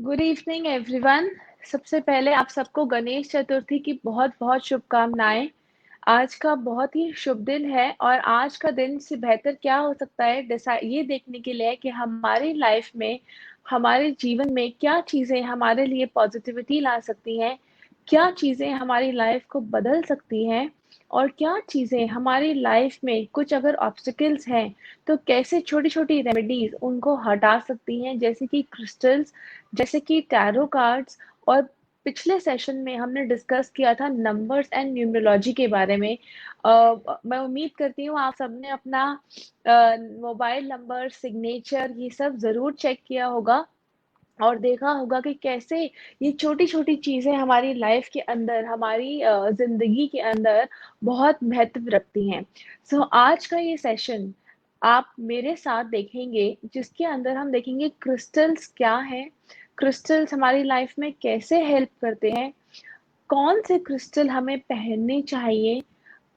Good evening everyone. सबसे पहले आप सबको गणेश चतुर्थी की बहुत-बहुत शुभकामनाएँ। आज का बहुत ही शुभ दिन है और आज का दिन से बेहतर क्या हो सकता है ये देखने के लिए कि हमारी लाइफ में, हमारे जीवन में क्या चीज़ें हमारे लिए पॉजिटिविटी ला सकती हैं, क्या चीज़ें हमारी लाइफ को बदल सकती हैं और क्या चीज़ें हमारी लाइफ में कुछ अगर ऑब्स्टिकल्स हैं, तो कैसे छोटी-छोटी रेमेडीज़ उनको हटा सकती हैं, जैसे कि क्रिस्टल्स, जैसे कि टैरो कार्ड्स। और पिछले सेशन में हमने डिस्कस किया था नंबर्स एंड न्यूमरोलॉजी के बारे में। मैं उम्मीद करती हूँ आप सबने अपना मोबाइल नंबर, सिग्नेचर ये सब ज़रूर चेक किया होगा और देखा होगा कि कैसे ये छोटी-छोटी चीज़ें हमारी लाइफ के अंदर, हमारी ज़िंदगी के अंदर बहुत महत्व रखती हैं। सो आज का ये सेशन आप मेरे साथ देखेंगे, जिसके अंदर हम देखेंगे क्रिस्टल्स क्या हैं, क्रिस्टल्स हमारी लाइफ में कैसे हेल्प करते हैं, कौन से क्रिस्टल हमें पहनने चाहिए,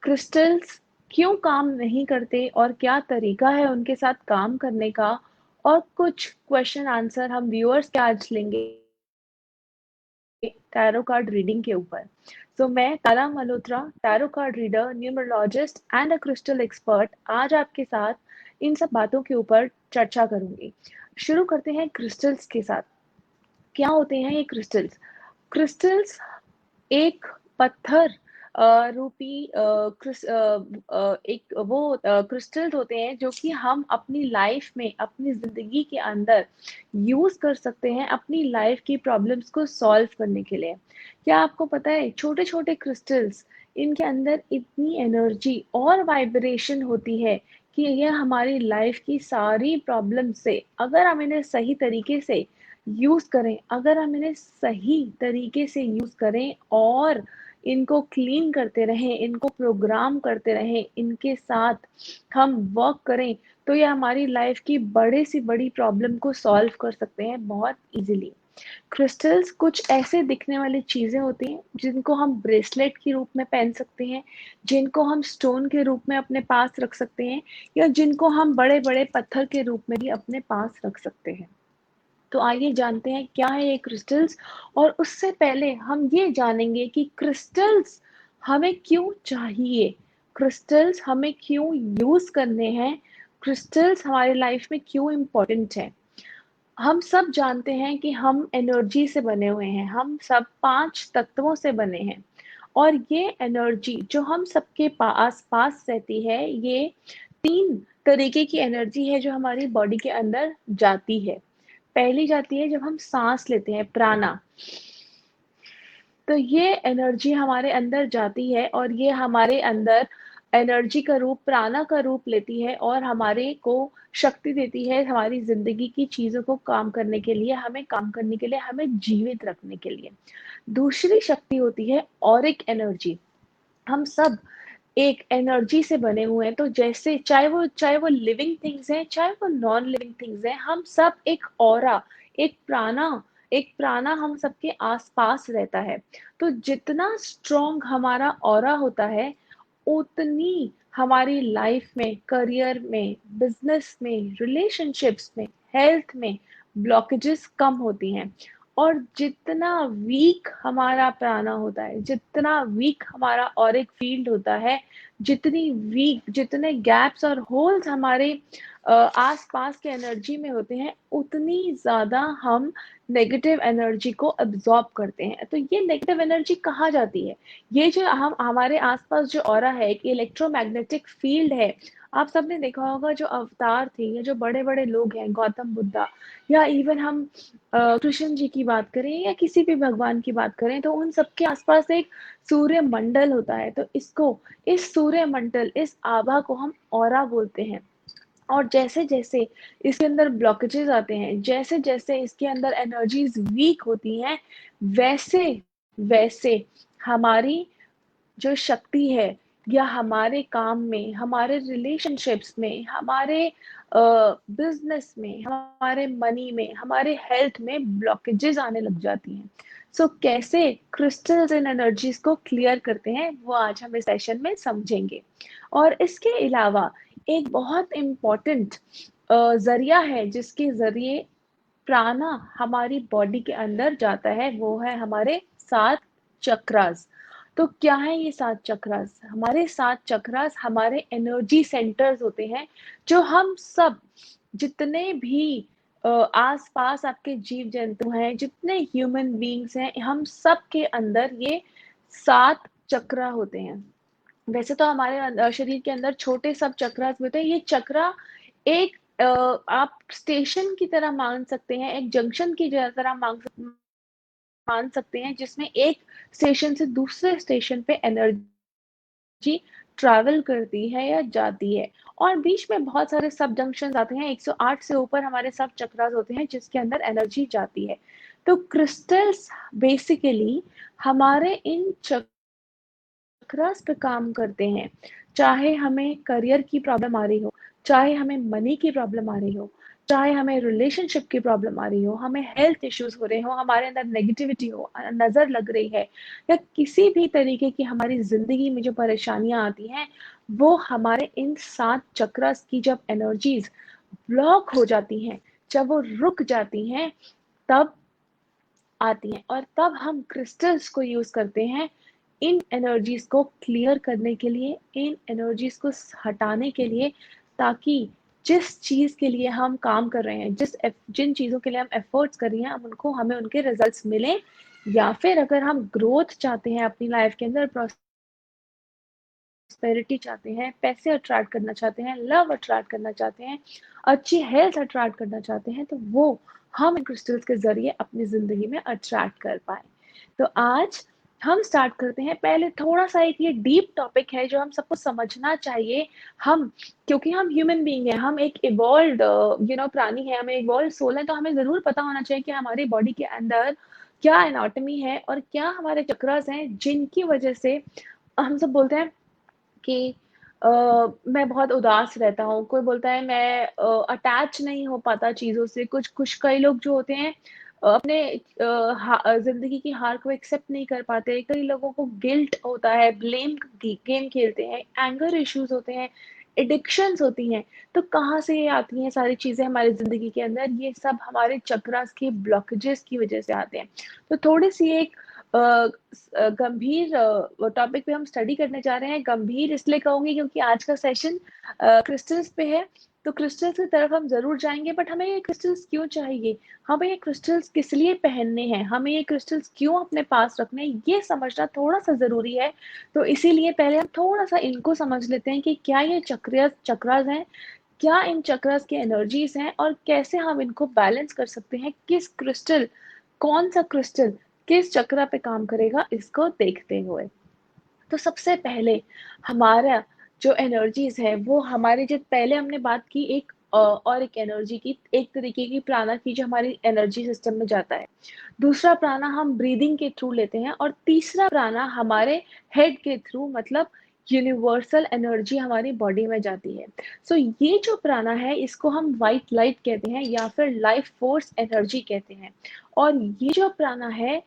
क्रिस्टल्स क्यों काम नहीं करते और क्या तरीका है उनके साथ काम करने का, और कुछ क्वेश्चन आंसर हम व्यूअर्स के आज लेंगे टैरो कार्ड रीडिंग के ऊपर। मैं Tara Malhotra, tarot card reader, numerologist and a crystal expert, आज आपके साथ इन सब बातों के ऊपर चर्चा करूंगी। शुरू करते हैं क्रिस्टल्स के साथ। क्या होते हैं ये क्रिस्टल्स? क्रिस्टल्स एक पत्थर रूपी एक वो क्रिस्टल्स होते हैं जो कि हम अपनी लाइफ में, अपनी ज़िंदगी के अंदर यूज़ कर सकते हैं अपनी लाइफ की प्रॉब्लम्स को सॉल्व करने के लिए। क्या आपको पता है छोटे-छोटे क्रिस्टल्स, इनके अंदर इतनी एनर्जी और वाइब्रेशन होती है कि ये हमारी लाइफ की सारी प्रॉब्लम से, अगर हम इन्हें सही तरीके से यूज़ करें, अगर हम इन्हें सही तरीके से यूज़ करें और इनको क्लीन करते रहें, इनको प्रोग्राम करते रहें, इनके साथ हम वर्क करें, तो ये हमारी लाइफ की बड़े से बड़ी प्रॉब्लम को सॉल्व कर सकते हैं बहुत ईज़िली। क्रिस्टल्स कुछ ऐसे दिखने वाली चीज़ें होती हैं, जिनको हम ब्रेसलेट के रूप में पहन सकते हैं, जिनको हम स्टोन के रूप में अपने पास रख सकते हैं, या जिनको हम बड़े-बड़े पत्थर के रूप में भी अपने पास रख सकते हैं। तो आइए जानते हैं क्या है ये क्रिस्टल्स, और उससे पहले हम ये जानेंगे कि क्रिस्टल्स हमें क्यों चाहिए, क्रिस्टल्स हमें क्यों यूज़ करने हैं, क्रिस्टल्स हमारी लाइफ में क्यों इम्पोर्टेंट है। हम सब जानते हैं कि हम एनर्जी से बने हुए हैं, हम सब 5 तत्वों से बने हैं और ये एनर्जी जो हम सबके आस-पास रहती है, ये 3 तरीके की एनर्जी है जो हमारी बॉडी के अंदर जाती है। पहली जाती है जब हम साँस लेते हैं, प्राणा। तो ये एनर्जी हमारे अंदर जाती है और ये हमारे अंदर एनर्जी का रूप, प्राणा का रूप लेती है और हमारे को शक्ति देती है हमारी ज़िंदगी की चीज़ों को काम करने के लिए, हमें काम करने के लिए, हमें जीवित रखने के लिए। दूसरी शक्ति होती है ऑरिक एनर्जी। हम सब एक एनर्जी से बने हुए हैं, तो जैसे चाहे वो लिविंग थिंग्स हैं, चाहे वो नॉन लिविंग थिंग्स हैं, हम सब एक ऑरा, एक प्राणा एक प्राणा हम सबके आसपास रहता है। तो जितना स्ट्रॉन्ग हमारा ऑरा होता है, उतनी हमारी लाइफ में, करियर में, बिजनेस में, रिलेशनशिप्स में, हेल्थ में ब्लॉकेजेस कम होती हैं। और जितना वीक हमारा प्राणा होता है, जितना वीक हमारा ऑरिक फील्ड होता है, जितने गैप्स और होल्स हमारे आस-पास के एनर्जी में होते हैं, उतनी ज़्यादा हम नेगेटिव एनर्जी को अब्ज़ॉर्ब करते हैं। तो ये नेगेटिव एनर्जी कहाँ जाती है? ये जो हम हमारे आस-पास जो ऑरा है, एक इलेक्ट्रोमैग्नेटिक फील्ड है। आप सबने देखा होगा जो अवतार थे, या जो बड़े-बड़े लोग हैं, गौतम बुद्धा, या इवन हम कृष्ण जी की बात करें या किसी भी भगवान की बात करें, तो उन सबके आसपास एक सूर्य मंडल होता है। तो इस सूर्य मंडल, इस आभा को हम ऑरा बोलते हैं। और जैसे-जैसे इसके अंदर ब्लॉकेजेस आते हैं, जैसे-जैसे इसके अंदर एनर्जीज वीक होती हैं, वैसे-वैसे हमारी जो शक्ति है, या हमारे काम में, हमारे रिलेशनशिप्स में, हमारे बिजनेस में, हमारे मनी में, हमारे हेल्थ में ब्लॉकेजेस आने लग जाती हैं। कैसे क्रिस्टल्स इन एनर्जीज को क्लियर करते हैं, वो आज हम इस सेशन में समझेंगे। और इसके अलावा एक बहुत इम्पोर्टेंट जरिया है जिसके जरिए प्राणा हमारी बॉडी के अंदर जाता है वो है हमारे 7 चक्रास। तो क्या है ये 7 चक्रास? हमारे 7 चक्रास हमारे एनर्जी सेंटर्स होते हैं, जो हम सब जितने भी आस-पास आपके जीव-जंतु हैं, जितने ह्यूमन बीइंग्स हैं, हम सब के अंदर ये 7 चक्र होते हैं। वैसे तो हमारे शरीर के अंदर छोटे सब चक्रास भी होते हैं। ये चक्रा एक आप स्टेशन की तरह मान सकते हैं, एक जंक्शन की तरह मान सकते हैं, जिसमें एक स्टेशन से दूसरे स्टेशन पे एनर्जी ट्रैवल करती है या जाती है। और बीच में बहुत सारे सब जंक्शंस आते हैं, 108 से ऊपर हमारे सब चक्रास होते हैं, जिसके अंदर एनर्जी जाती है। तो क्रिस्टल्स बेसिकली हमारे इन चक्रास पे काम करते हैं। चाहे हमें करियर की प्रॉब्लम आ रही हो, चाहे हमें मनी की प्रॉब्लम आ रही हो, चाहे हमें रिलेशनशिप की प्रॉब्लम आ रही हो, हमें हेल्थ इश्यूज हो रहे हो, हमारे अंदर नेगेटिविटी हो, नजर लग रही है, या किसी भी तरीके की हमारी जिंदगी में जो परेशानियां आती हैं, वो हमारे इन 7 चक्रास की जब एनर्जीज ब्लॉक हो जाती हैं, जब वो रुक जाती हैं, तब आती हैं। और तब हम क्रिस्टल्स को यूज करते हैं इन एनर्जीज को क्लियर करने के लिए, इन एनर्जीज को हटाने के लिए, ताकि जिस चीज के लिए हम काम कर रहे हैं, जिन चीजों के लिए हम एफर्ट्स कर रहे हैं, हम उनको हमें उनके रिजल्ट्स मिले। या फिर अगर हम ग्रोथ चाहते हैं अपनी लाइफ के अंदर, प्रॉस्पेरिटी चाहते हैं, पैसे अट्रैक्ट करना चाहते हैं, लव अट्रैक्ट करना चाहते हैं, अच्छी हेल्थ अट्रैक्ट करना चाहते हैं, तो वो हम क्रिस्टल्स के जरिए अपनी जिंदगी में अट्रैक्ट कर पाए। तो आज हम स्टार्ट करते हैं। पहले थोड़ा सा एक ये डीप टॉपिक है जो हम सबको समझना चाहिए। हम क्योंकि हम ह्यूमन बीइंग हैं, हम एक इवॉल्व्ड प्राणी है, हमें इवॉल्व सोल है, तो हमें जरूर पता होना चाहिए कि हमारी बॉडी के अंदर क्या एनाटॉमी है और क्या हमारे चक्रास हैं, जिनकी वजह से हम सब बोलते हैं कि अ, मैं बहुत उदास रहता हूँ, कोई बोलता है मैं अटैच नहीं हो पाता चीज़ों से, कुछ कई लोग जो होते हैं अपने ज़िंदगी की हार को एक्सेप्ट नहीं कर पाते, कई लोगों को गिल्ट होता है, ब्लेम गेम खेलते हैं, एंगर इश्यूज़ होते हैं, एडिक्शंस होती हैं। तो कहाँ से ये आती हैं सारी चीज़ें हमारी ज़िंदगी के अंदर? ये सब हमारे चक्रास के ब्लॉकेजेस की वजह से आते हैं। तो थोड़ी-सी एक गंभीर टॉपिक पे हम स्टडी करने जा रहे हैं। गंभीर इसलिए कहूँगी क्योंकि आज का सेशन क्रिस्टल्स पे है, तो क्रिस्टल्स की तरफ हम ज़रूर जाएँगे, बट हमें ये क्रिस्टल्स क्यों चाहिए? हमें ये क्रिस्टल्स किस लिए पहनने हैं? हमें ये क्रिस्टल्स क्यों अपने पास रखने हैं? ये समझना थोड़ा-सा ज़रूरी है। तो इसीलिए पहले हम थोड़ा-सा इनको समझ लेते हैं कि क्या ये चक्रास हैं? क्या इन चक्रास की एनर्जीज़ हैं और कैसे हम इनको बैलेंस कर सकते हैं? कौन-सा क्रिस्टल किस चक्र पे काम करेगा, इसको देखते हुए। तो सबसे पहले हमारा जो एनर्जीज है वो हमारे जो पहले हमने बात की एक और एक एनर्जी की, एक तरीके की प्राणा की जो हमारी एनर्जी सिस्टम में जाता है। दूसरा प्राणा हम ब्रीदिंग के थ्रू लेते हैं और तीसरा प्राणा हमारे हेड के थ्रू, मतलब यूनिवर्सल एनर्जी हमारी बॉडी में जाती है। सो ये जो प्राणा है इसको हम व्हाइट लाइट कहते हैं या फिर लाइफ फोर्स एनर्जी कहते हैं। और ये जो प्राणा है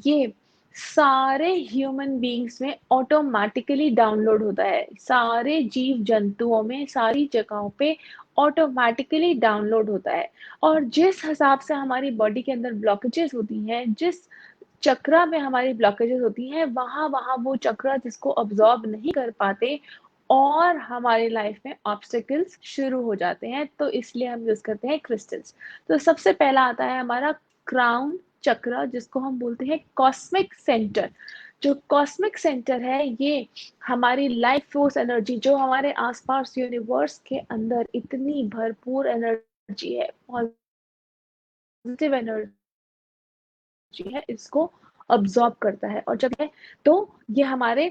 ये सारे ह्यूमन बीइंग्स में ऑटोमेटिकली डाउनलोड होता है, सारे जीव जंतुओं में, सारी जगहों पे ऑटोमेटिकली डाउनलोड होता है। और जिस हिसाब से हमारी बॉडी के अंदर ब्लॉकेजेस होती हैं, जिस चक्रा में हमारी ब्लॉकेजेस होती हैं, वहां वहां वो चक्रा जिसको अब्सॉर्ब नहीं कर पाते और हमारी लाइफ में ऑब्स्टिकल्स शुरू हो जाते हैं। तो इसलिए हम यूज करते हैं क्रिस्टल्स। तो सबसे पहला आता है हमारा क्राउन चक्र, जिसको हम बोलते हैं कॉस्मिक सेंटर। जो कॉस्मिक सेंटर है ये हमारी लाइफ फोर्स एनर्जी, जो हमारे आसपास यूनिवर्स के अंदर इतनी भरपूर एनर्जी है, पॉजिटिव एनर्जी है, इसको अब्सॉर्ब करता है। और जब है तो ये हमारे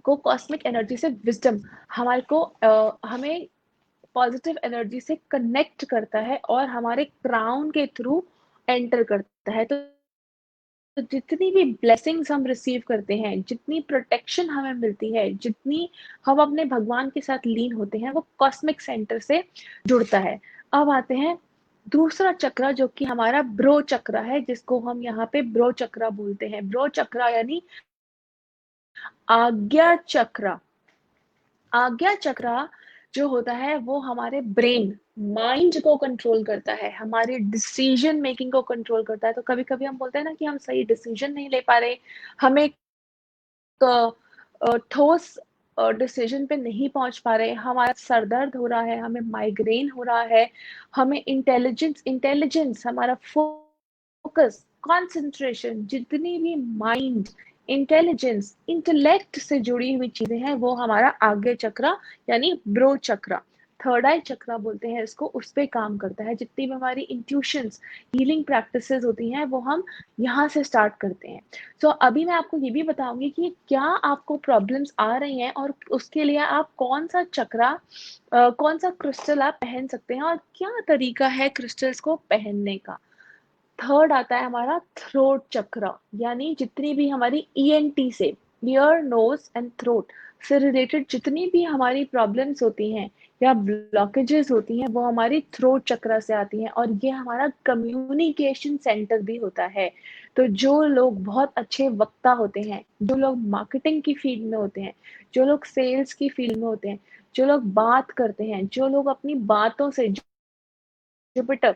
को कॉस्मिक एनर्जी से विजडम, हमारे को हमें पॉजिटिव एनर्जी से कनेक्ट करता है और हमारे क्राउन के थ्रू एंटर करता है। तो जितनी भी ब्लेसिंग्स हम रिसीव करते हैं, जितनी प्रोटेक्शन हमें मिलती है, जितनी हम अपने भगवान के साथ लीन होते हैं, वो कॉस्मिक सेंटर से जुड़ता है। अब आते हैं दूसरा चक्र, जो कि हमारा ब्रो चक्र है, जिसको हम यहाँ पे ब्रो चक्र बोलते हैं। ब्रो चक्र यानी आज्ञा चक्र। आज्ञा चक्र जो होता है वो हमारे ब्रेन, माइंड को कंट्रोल करता है, हमारी डिसीजन मेकिंग को कंट्रोल करता है। तो कभी-कभी हम बोलते हैं ना कि हम सही डिसीजन नहीं ले पा रहे, हमें ठोस डिसीजन पे नहीं पहुँच पा रहे, हमारा सर दर्द हो रहा है, हमें माइग्रेन हो रहा है, हमें इंटेलिजेंस इंटेलिजेंस हमारा फोकस, कंसंट्रेशन, जितनी भी माइंड, इंटेलिजेंस, इंटेलेक्ट से जुड़ी हुई चीज़ें हैं, वो हमारा आज्ञा चक्र यानी ब्रो चक्र, थर्ड आई चक्र बोलते हैं इसको, उस पे काम करता है। जितनी भी हमारी इंट्यूशंस, हीलिंग प्रैक्टिसेस होती हैं, वो हम यहाँ से स्टार्ट करते हैं। सो अभी मैं आपको ये भी बताऊँगी कि क्या आपको प्रॉब्लम्स आ रही हैं और उसके लिए आप कौन-सा कौन-सा क्रिस्टल आप पहन सकते हैं और क्या तरीका है क्रिस्टल्स को पहनने का। थर्ड आता है हमारा थ्रोट चक्र, यानी जितनी भी हमारी ईएनटी से, ईयर, नोज़ एंड थ्रोट से रिलेटेड जितनी भी हमारी प्रॉब्लम्स होती हैं या ब्लॉकेजेस होती हैं, वो हमारी थ्रोट चक्र से आती हैं और ये हमारा कम्युनिकेशन सेंटर भी होता है। तो जो लोग बहुत अच्छे वक्ता होते हैं, जो लोग मार्केटिंग की फील्ड में होते हैं, जो लोग सेल्स की फील्ड में होते हैं, जो लोग बात करते हैं, जो लोग अपनी बातों से जुपिटर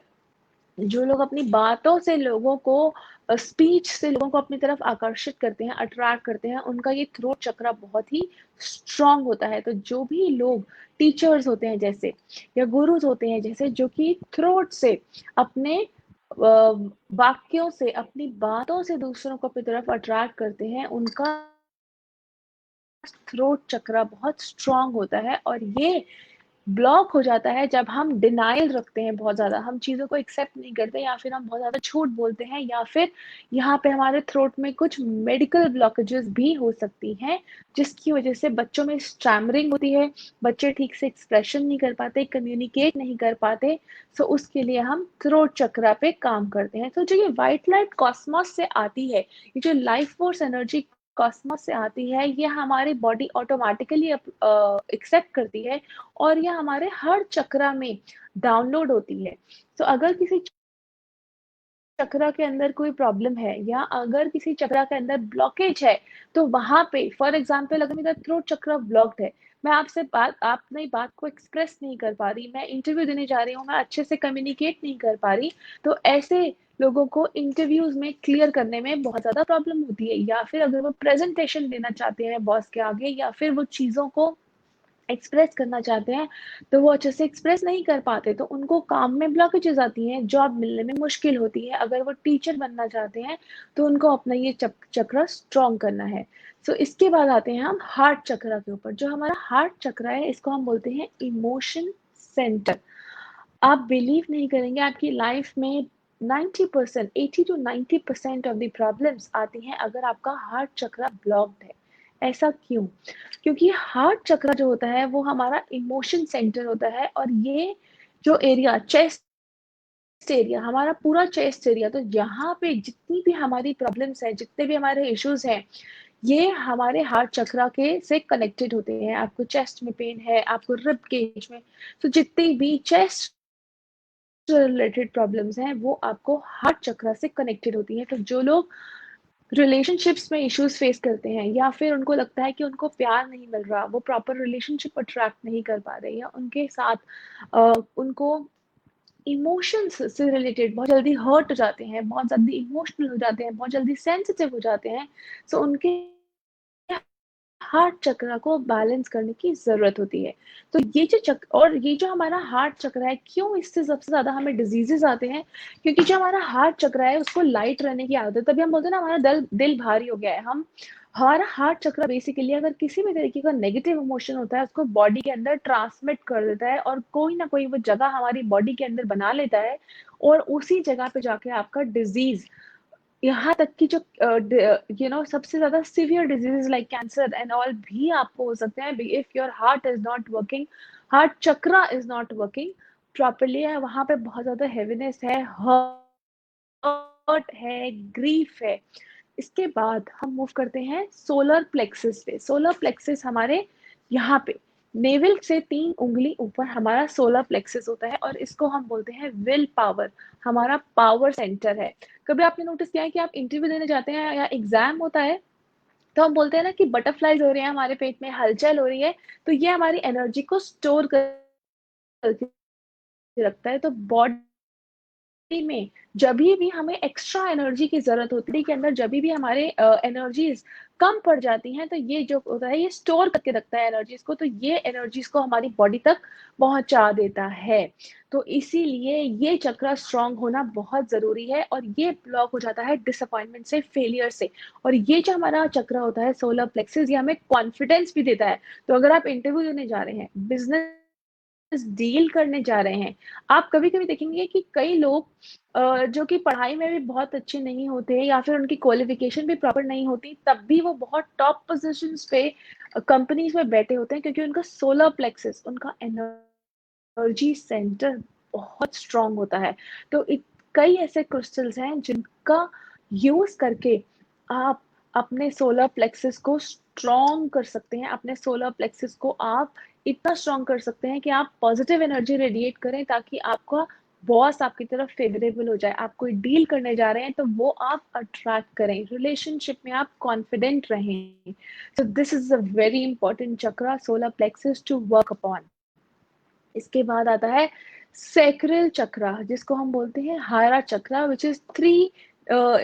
जो लोग अपनी बातों से लोगों को स्पीच से लोगों को अपनी तरफ आकर्षित करते हैं, अट्रैक्ट करते हैं, उनका ये थ्रोट चक्र बहुत ही स्ट्रांग होता है। तो जो भी लोग टीचर्स होते हैं जैसे या गुरुज होते हैं जैसे, जो कि थ्रोट से अपने वाक्यों से, अपनी बातों से दूसरों को अपनी तरफ अट्रैक्ट करते हैं, उनका थ्रोट चक्र बहुत स्ट्रांग होता है और ये ब्लॉक हो जाता है जब हम डिनायल रखते हैं बहुत ज़्यादा, हम चीज़ों को एक्सेप्ट नहीं करते या फिर हम बहुत ज़्यादा झूठ बोलते हैं या फिर यहाँ पे हमारे थ्रोट में कुछ मेडिकल ब्लॉकेजेस भी हो सकती हैं, जिसकी वजह से बच्चों में स्टैमरिंग होती है, बच्चे ठीक से एक्सप्रेशन नहीं कर पाते, कम्युनिकेट नहीं कर पाते। सो उसके लिए हम थ्रोट चक्रा पे काम करते हैं। तो जो ये व्हाइट लाइट कॉस्मोस से आती है, ये जो लाइफ फोर्स एनर्जी कॉस्मोस से आती है, ये हमारी बॉडी ऑटोमेटिकली एक्सेप्ट करती है और ये हमारे हर चक्रा में डाउनलोड होती है। तो अगर किसी चक्रा के अंदर कोई प्रॉब्लम है या अगर किसी चक्रा के अंदर ब्लॉकेज है, तो वहां पे फॉर एग्जाम्पल अगर मेरा थ्रोट चक्रा ब्लॉक्ड है, मैं आपसे बात अपनी बात को एक्सप्रेस नहीं कर पा रही, मैं इंटरव्यू देने जा रही हूँ, मैं अच्छे से कम्युनिकेट नहीं कर पा रही, तो ऐसे लोगों को इंटरव्यूज में क्लियर करने में बहुत ज्यादा प्रॉब्लम होती है। या फिर अगर वो प्रेजेंटेशन देना चाहते हैं बॉस के आगे या फिर वो चीजों को एक्सप्रेस करना चाहते हैं, तो वो अच्छे से एक्सप्रेस नहीं कर पाते, तो उनको काम में ब्लॉकेजेस आती हैं, जॉब मिलने में मुश्किल होती है। अगर वो टीचर बनना चाहते हैं, तो उनको अपना ये चक्र स्ट्रॉन्ग करना है। सो इसके बाद आते हैं हम हार्ट चक्र के ऊपर। जो हमारा हार्ट चक्र है, इसको हम बोलते हैं इमोशन सेंटर। आप बिलीव नहीं करेंगे, आपकी लाइफ में 90%, 80 टू 90% ऑफ द प्रॉब्लम्स आती हैं अगर आपका हार्ट चक्र ब्लॉक्ड है। ऐसा क्यों? क्योंकि हार्ट चक्र जो होता है वो हमारा इमोशन सेंटर होता है और ये जो एरिया, चेस्ट एरिया, हमारा पूरा चेस्ट एरिया, तो यहाँ पे जितनी भी हमारी प्रॉब्लम्स है, जितने भी हमारे इश्यूज हैं, ये हमारे हार्ट चक्रा के से कनेक्टेड होते हैं। आपको चेस्ट में पेन है, आपको रिब केज में, तो जितनी भी चेस्ट रिलेटेड प्रॉब्लम्स हैं, वो आपको हार्ट चक्र से कनेक्टेड होती हैं। तो जो लोग रिलेशनशिप्स में इश्यूज फेस करते हैं या फिर उनको लगता है कि उनको प्यार नहीं मिल रहा, वो प्रॉपर रिलेशनशिप अट्रैक्ट नहीं कर पा रहे, या उनके साथ उनको इमोशंस से रिलेटेड बहुत जल्दी हर्ट हो जाते हैं, बहुत जल्दी इमोशनल हो जाते हैं, बहुत जल्दी सेंसिटिव हो जाते हैं, सो उनके हार्ट चक्र को बैलेंस करने की ज़रूरत होती है। तो ये जो हमारा हार्ट चक्र है, क्यों इससे सबसे ज़्यादा हमें डिज़ीज़ेज़ आते हैं? क्योंकि जो हमारा हार्ट चक्र है, उसको लाइट रहने की आदत है। तभी हम बोलते हैं ना, हमारा दिल भारी हो गया है। हमारा हार्ट चक्र बेसिकली अगर किसी भी तरीके का नेगेटिव इमोशन होता है, उसको बॉडी के अंदर ट्रांसमिट कर देता है और कोई ना कोई वो जगह हमारी बॉडी के अंदर बना लेता है और उसी जगह पे जाके आपका डिज़ीज़, यहाँ तक कि जो सबसे ज़्यादा severe diseases like cancer and all भी आपको हो सकते हैं if your heart is not working, heart chakra is not working properly है, वहाँ पे बहुत ज़्यादा हेवीनेस है, हर्ट है, ग्रीफ है। इसके बाद हम मूव करते हैं सोलर प्लेक्सस पे। सोलर प्लेक्सस हमारे यहाँ पे नेवल से 3 उंगली ऊपर हमारा सोलर प्लेक्सस होता है और इसको हम बोलते हैं विल पावर, हमारा पावर सेंटर है। कभी आपने नोटिस किया है कि आप इंटरव्यू देने जाते हैं या एग्जाम होता है, तो हम बोलते हैं ना कि बटरफ्लाइज़ हो रहे हैं हमारे पेट में, हलचल हो रही है, तो ये हमारी एनर्जी को स्टोर करके रखता है। तो बॉडी में जभी भी हमें एक्स्ट्रा एनर्जी की ज़रूरत होती है, के अंदर जभी भी हमारे एनर्जीज़ कम पड़ जाती हैं, तो ये जो होता है ये स्टोर करके रखता है एनर्जीज़ को, तो ये एनर्जीज़ को हमारी बॉडी तक पहुँचा देता है। तो इसीलिए ये चक्र स्ट्रॉन्ग होना बहुत ज़रूरी है और ये ब्लॉक हो जाता है डिसअपॉइंटमेंट से, फेलियर से। और ये जो हमारा चक्र होता है सोलर प्लेक्सस, ये हमें कॉन्फिडेंस भी देता है। तो अगर आप इंटरव्यू देने जा रहे हैं, बिज़नेस डील करने जा रहे हैं, आप कभी-कभी देखेंगे कि कई लोग जो कि पढ़ाई में भी बहुत अच्छे नहीं होते या फिर उनकी क्वालिफ़िकेशन भी प्रॉपर नहीं होती, तब भी वो बहुत टॉप पोज़ीशंस पे कंपनीज़ में बैठे होते हैं क्योंकि उनका सोलर प्लेक्सस, उनका एनर्जी सेंटर बहुत स्ट्रॉन्ग होता है। तो कई ऐसे क्रिस्टल्स हैं जिनका यूज़ करके आप अपने सोलर प्लेक्सस को स्ट्रॉन्ग कर सकते हैं। अपने सोलर प्लेक्सस को आप इतना स्ट्रॉन्ग कर सकते हैं कि आप पॉजिटिव एनर्जी रेडिएट करें ताकि आपका बॉस आपकी तरफ फेवरेबल हो जाए। आप कोई डील करने जा रहे हैं तो वो आप अट्रैक्ट करें। रिलेशनशिप में आप कॉन्फिडेंट रहें। So this is a very important chakra, solar plexus, to work upon. इसके बाद आता है सैक्रल चक्रा, जिसको हम बोलते हैं हारा चक्रा, which is 3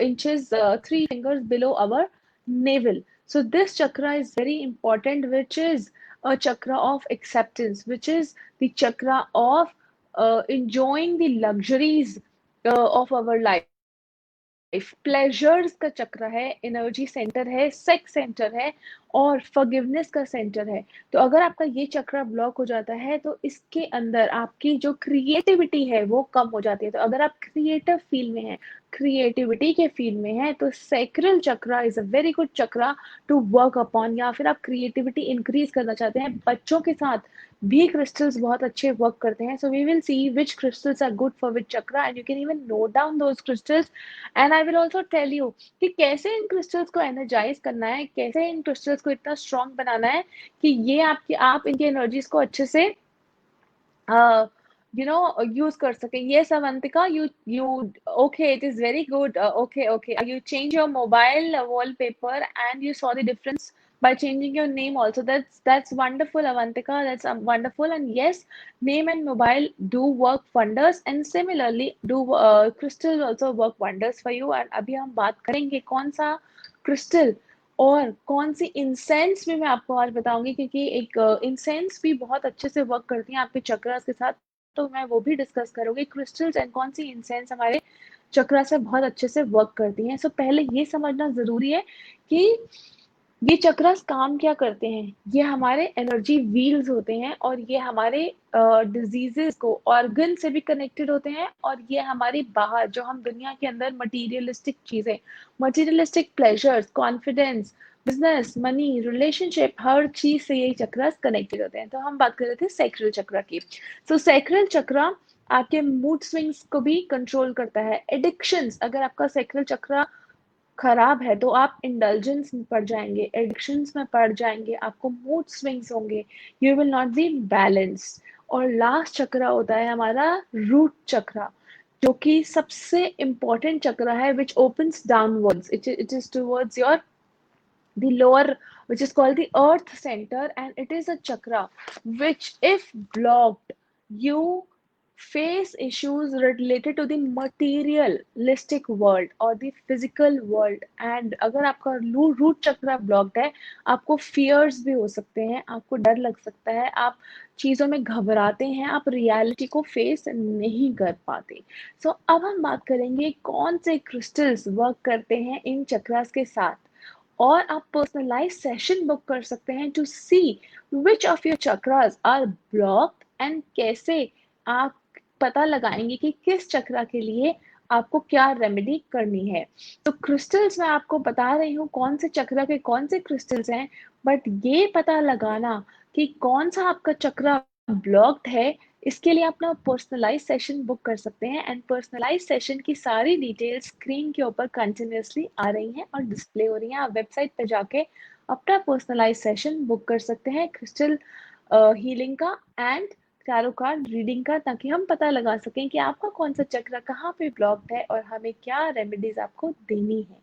inches 3 fingers below our navel. So this chakra is very important, which is a chakra of acceptance, which is the chakra of enjoying the luxuries of our life. Pleasures का चक्र है, energy centre है, sex centre है और forgiveness का centre है। तो अगर आपका ये चक्र ब्लॉक हो जाता है तो इसके अंदर आपकी जो क्रिएटिविटी है वो कम हो जाती है। तो अगर आप क्रिएटिव फील्ड में हैं, क्रिएटिविटी के फील्ड में हैं, तो सैक्रल चक्र इज अ वेरी गुड चक्र टू वर्क अपॉन। या फिर आप क्रिएटिविटी इंक्रीज करना चाहते हैं, बच्चों के साथ भी क्रिस्टल्स बहुत अच्छे वर्क करते हैं। So we will see which crystals are good for which chakra and you can even note down those crystals and I will also tell you कि कैसे इन क्रिस्टल्स को एनर्जाइज करना है, कैसे इन क्रिस्टल्स को इतना स्ट्रॉन्ग बनाना है कि ये आप इनकी एनर्जीज को अच्छे से use कर सके। Yes, Avantika, you okay, it is very good. Okay. You change your mobile wallpaper and you saw the difference by changing your name also. That's wonderful, Avantika. That's wonderful. And yes, name and mobile do work wonders, and similarly do crystals also work wonders for you. And अभी हम बात करेंगे कौन सा crystal और कौन सी incense भी मैं आपको आज बताऊंगी, क्योंकि एक इंसेंस भी बहुत अच्छे से वर्क करती हैं आपके चक्रास के साथ। तो मैं वो भी डिस्कस करूंगी क्रिस्टल्स एंड कौन सी इंसेंस हमारे चक्रा से बहुत अच्छे से वर्क करती हैं। सो पहले ये समझना जरूरी है कि ये चक्रास काम क्या करते हैं। ये हमारे एनर्जी व्हील्स होते हैं और ये हमारे डिजीजेस को ऑर्गन से भी कनेक्टेड होते हैं और ये हमारे बाहर जो हम दुनिया के अंदर मटीरियलिस्टिक चीजें, materialistic pleasures, confidence, business, money, relationship, हर चीज से ये चक्रास कनेक्टेड होते हैं। तो हम बात कर रहे थे सैक्रल चक्र की। सो सैक्रल चक्र आपके मूड स्विंग्स को भी कंट्रोल करता है। एडिक्शंस, अगर आपका सैक्रल चक्र खराब है तो आप इंडल्जेंस में पड़ जाएंगे, एडिक्शंस में पड़ जाएंगे, आपको मूड स्विंग्स होंगे, you will not be balanced. और लास्ट चक्र होता है हमारा रूट चक्र, जो कि सबसे इंपॉर्टेंट चक्र है, विच opens downwards, it is towards your the lower, which is called the earth center, and it is a chakra which if blocked, you face issues related to the materialistic world or the physical world। and अगर आपका root चक्रा blocked है, आपको fears भी हो सकते हैं, आपको डर लग सकता है, आप चीजों में घबराते हैं, आप रियलिटी को फेस नहीं कर पाते। सो अब हम बात करेंगे कौन से क्रिस्टल्स वर्क करते हैं इन चक्रास के साथ, और आप पर्सनलाइज सेशन बुक कर सकते हैं to see which of your chakras are blocked and कैसे आप पता लगाएंगे कि किस चक्रा के लिए आपको क्या रेमेडी करनी है। तो क्रिस्टल्स मैं आपको बता रही हूँ कौन से चक्रा के कौन से क्रिस्टल्स हैं, बट ये पता लगाना कि कौन सा आपका चक्रा ब्लॉक्ड है, इसके लिए अपना पर्सनलाइज सेशन बुक कर सकते हैं। एंड पर्सनलाइज सेशन की सारी डिटेल्स स्क्रीन के ऊपर कंटिन्यूसली आ रही हैं और डिस्प्ले हो रही हैं। आप वेबसाइट पे जाके अपना पर्सनलाइज सेशन बुक कर सकते हैं क्रिस्टल हीलिंग का एंड टैरो कार्ड रीडिंग का, ताकि हम पता लगा सकें कि आपका कौन सा चक्र कहाँ पे ब्लॉक्ड है और हमें क्या रेमेडीज आपको देनी है।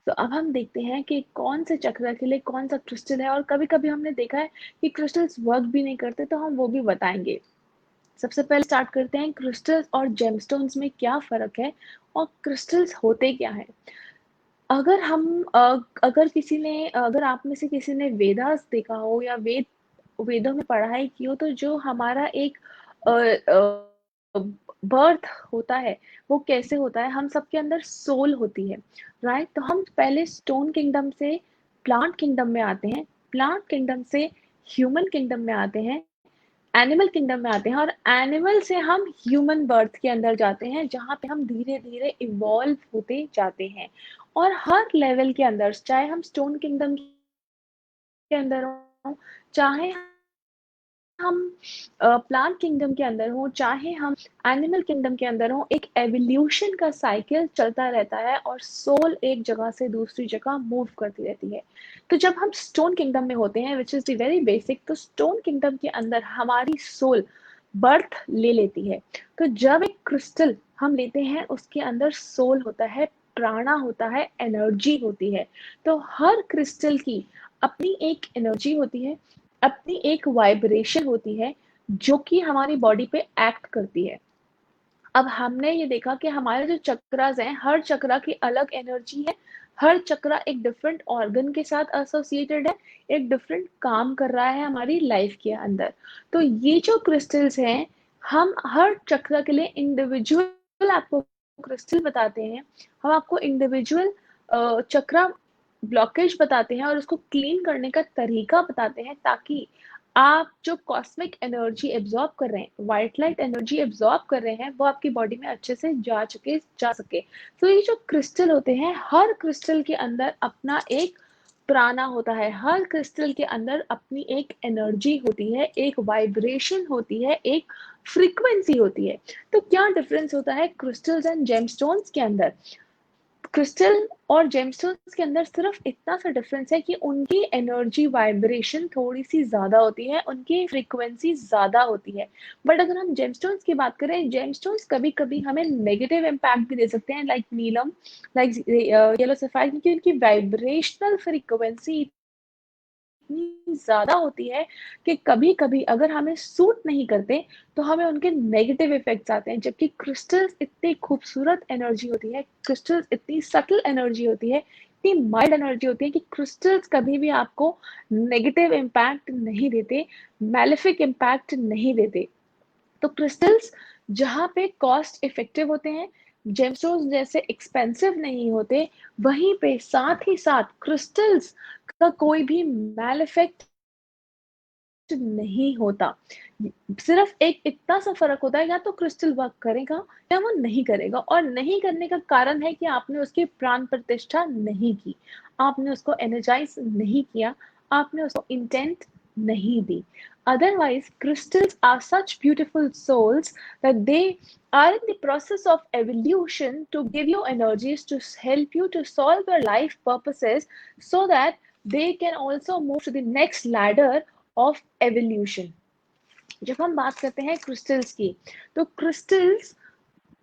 तो अब हम देखते हैं कि कौन से चक्र के लिए कौन सा क्रिस्टल है, और कभी-कभी हमने देखा है कि क्रिस्टल्स वर्क भी नहीं करते, तो हम वो भी बताएँगे। सबसे पहले स्टार्ट करते हैं क्रिस्टल्स और जेमस्टोन्स में क्या फ़र्क है और क्रिस्टल्स होते क्या हैं? अगर हम अगर आप में से किसी ने वेदास देखा हो या वेदों में पढ़ाई की हो, तो जो हमारा एक अ अ, बर्थ होता है, वो कैसे होता है? हम सबके अंदर सोल होती है, राइट? तो हम पहले स्टोन किंगडम से प्लांट किंगडम में आते हैं, प्लांट किंगडम से ह्यूमन किंगडम में आते हैं, एनिमल किंगडम में आते हैं, और एनिमल से हम ह्यूमन बर्थ के अंदर जाते हैं, जहाँ पे हम धीरे-धीरे इवॉल्व होते जाते हैं। और हर लेवल के अंदर, चाहे हम स्टोन किंगडम के अंदर हों, चाहे हम प्लांट किंगडम के अंदर हों, चाहे हम एनिमल किंगडम के अंदर हों, एक एवोल्यूशन का साइकिल चलता रहता है और सोल एक जगह से दूसरी जगह मूव करती रहती है। तो जब हम स्टोन किंगडम में होते हैं, which is the very basic, तो स्टोन किंगडम के अंदर हमारी सोल बर्थ ले लेती है। तो जब एक क्रिस्टल हम लेते हैं, उसके अंदर सोल होता है, प्राणा होता है, एनर्जी होती है। तो हर क्रिस्टल की अपनी एक एनर्जी होती है, अपनी एक वाइब्रेशन होती है, जो कि हमारी बॉडी पे एक्ट करती है। अब हमने ये देखा कि हमारे जो चक्रास हैं, हर चक्रा की अलग एनर्जी है, हर चक्रा एक डिफरेंट ऑर्गन के साथ एसोसिएटेड है, एक डिफरेंट काम कर रहा है हमारी लाइफ के अंदर। तो ये जो क्रिस्टल्स हैं, हम हर चक्र के लिए इंडिविजुअल आपको क्रिस्टल बताते हैं, हम आपको इंडिविजुअल चक्रा ब्लॉकेज बताते हैं और उसको क्लीन करने का तरीका बताते हैं, ताकि आप जो कॉस्मिक एनर्जी एब्जॉर्ब कर रहे हैं, व्हाइट लाइट एनर्जी एब्जॉर्ब कर रहे हैं, वो आपकी बॉडी में अच्छे से जा सके। तो ये जो क्रिस्टल होते हैं, हर क्रिस्टल के अंदर अपना एक प्राणा होता है, हर क्रिस्टल के अंदर अपनी एक एनर्जी होती है, एक वाइब्रेशन होती है, एक फ्रीक्वेंसी होती है। तो क्या डिफरेंस होता है क्रिस्टल्स एंड जेमस्टोन्स के अंदर? क्रिस्टल और जेमस्टोन्स के अंदर सिर्फ इतना सा डिफरेंस है कि उनकी एनर्जी वाइब्रेशन थोड़ी सी ज्यादा होती है, उनकी फ्रीक्वेंसी ज्यादा होती है। बट अगर हम जेमस्टोन्स की बात करें, जेमस्टोन्स कभी कभी हमें नेगेटिव इम्पैक्ट भी दे सकते हैं, लाइक नीलम, लाइक येलो सफायर, क्योंकि उनकी वाइब्रेशनल फ्रीक्वेंसी इतनी ज़्यादा होती है कि कभी-कभी अगर हमें सूट नहीं करते, तो हमें उनके नेगेटिव इफ़ेक्ट्स आते हैं। जबकि क्रिस्टल्स इतनी खूबसूरत एनर्जी होती है, क्रिस्टल्स इतनी सटल एनर्जी होती है, इतनी माइल्ड एनर्जी होती है कि क्रिस्टल्स कभी भी आपको नेगेटिव इम्पैक्ट नहीं देते, मैलेफिक इम्पैक्ट नहीं देते। तो क्रिस्टल्स जहाँ पे कॉस्ट इफेक्टिव होते हैं, जेमस्टोन्स जैसे एक्सपेंसिव नहीं होते, वहीं पे साथ ही साथ क्रिस्टल्स का कोई भी मैल इफेक्ट नहीं होता। सिर्फ एक इतना सा फर्क होता है, या तो क्रिस्टल वर्क करेगा या वो नहीं करेगा, और नहीं करने का कारण है कि आपने उसकी प्राण प्रतिष्ठा नहीं की, आपने उसको एनर्जाइज नहीं किया, आपने उसको इंटेंट नहीं दी। Otherwise, crystals are such beautiful souls that they are in the process of evolution to give you energies to help you to solve your life purposes, so that they can also move to the next ladder of evolution. जब हम बात करते हैं crystals की, तो crystals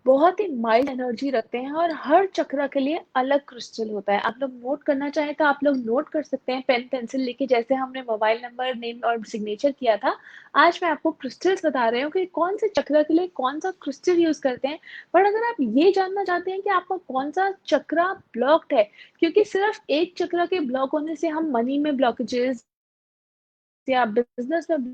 बहुत ही mild energy रखते हैं, और हर चक्र के लिए अलग क्रिस्टल होता है। आप लोग नोट करना चाहें तो आप लोग नोट कर सकते हैं पेन पेंसिल लेके, जैसे हमने मोबाइल नंबर, नेम और सिग्नेचर किया था। आज मैं आपको क्रिस्टल्स बता रही हूँ कि कौन से चक्र के लिए कौन सा क्रिस्टल यूज करते हैं। पर अगर आप ये जानना चाहते हैं कि आपका कौन सा चक्र ब्लॉक्ड है, क्योंकि सिर्फ एक चक्र के ब्लॉक होने से हम मनी में ब्लॉकेजेस या बिजनेस में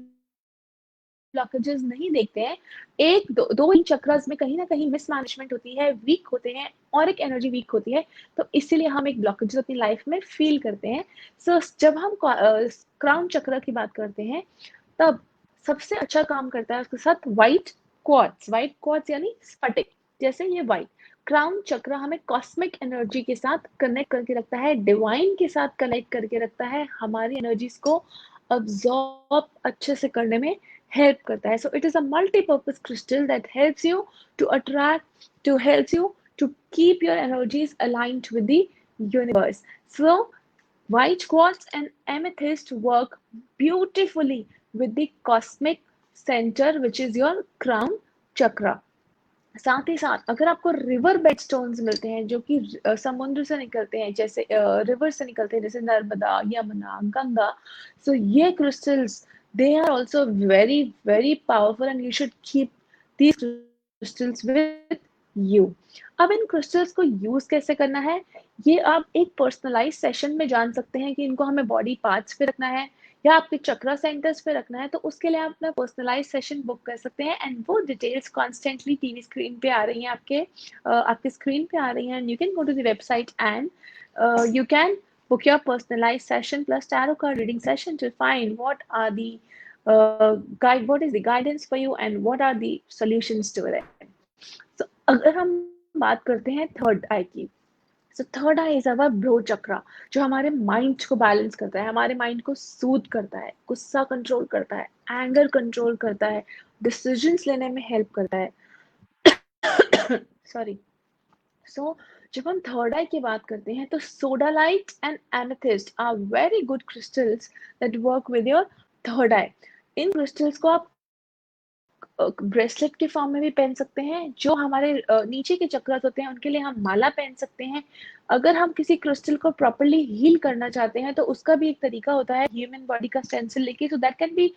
ब्लॉकेजेस नहीं देखते हैं। एक दो दो ही चक्रास में कहीं ना कहीं मिसमैनेजमेंट होती है, वीक होते हैं, और एक एनर्जी वीक होती है, तो इसीलिए हम एक ब्लॉकेजेस अपनी लाइफ में फील करते हैं। सो जब हम क्राउन चक्र की बात करते हैं, तब सबसे अच्छा काम करता है उसके साथ व्हाइट क्वार्ट्ज यानी स्फटिक। जैसे ये व्हाइट क्राउन चक्र हमें कॉस्मिक एनर्जी के साथ कनेक्ट करके रखता है, डिवाइन के साथ कनेक्ट करके रखता है, हमारी एनर्जीज को अब्सॉर्ब अच्छे से करने में हेल्प करता है। So it is a multipurpose crystal that helps you to attract, to helps you to keep your energies aligned with the universe. So white quartz and amethyst work beautifully with the cosmic center, which is your crown chakra. साथ ही साथ अगर आपको river bed stones मिलते हैं जो कि समुद्र से निकलते हैं, जैसे रिवर से निकलते हैं, जैसे नर्मदा, यमुना, गंगा, सो ये crystals, they are also very very powerful and you should keep these crystals with you. अब इन क्रिस्टल्स को यूज कैसे करना है, ये आप एक पर्सनलाइज सेशन में जान सकते हैं कि इनको हमें बॉडी पार्ट्स पे रखना है या आपके चक्रा सेंटर्स पे रखना है, तो उसके लिए आप अपना पर्सनलाइज सेशन बुक कर सकते हैं एंड वो डिटेल्स कॉन्स्टेंटली टीवी स्क्रीन पे आ रही हैं, आपके स्क्रीन पे आ रही हैं, and you can go to the website and you can book your personalized session plus tarot card reading session to find what are the what is the guidance for you and what are the solutions to it. So अगर हम बात करते हैं third eye की, so third eye is our brow chakra, जो हमारे mind को balance करता है, हमारे माइंड को सूद करता है, गुस्सा कंट्रोल करता है, एंगर कंट्रोल करता है, डिसीजंस लेने में हेल्प करता है। सॉरी। सो जब हम थर्ड आई की बात करते हैं तो sodalite and amethyst are very good crystals that work with your third eye. इन क्रिस्टल्स को आप ब्रेसलेट के फॉर्म में भी पहन सकते हैं, जो हमारे नीचे के चक्रास होते हैं उनके लिए हम माला पहन सकते हैं। अगर हम किसी क्रिस्टल को प्रॉपरली हील करना चाहते हैं तो उसका भी एक तरीका होता है ह्यूमन बॉडी का स्टेंसिल लेके, so that can be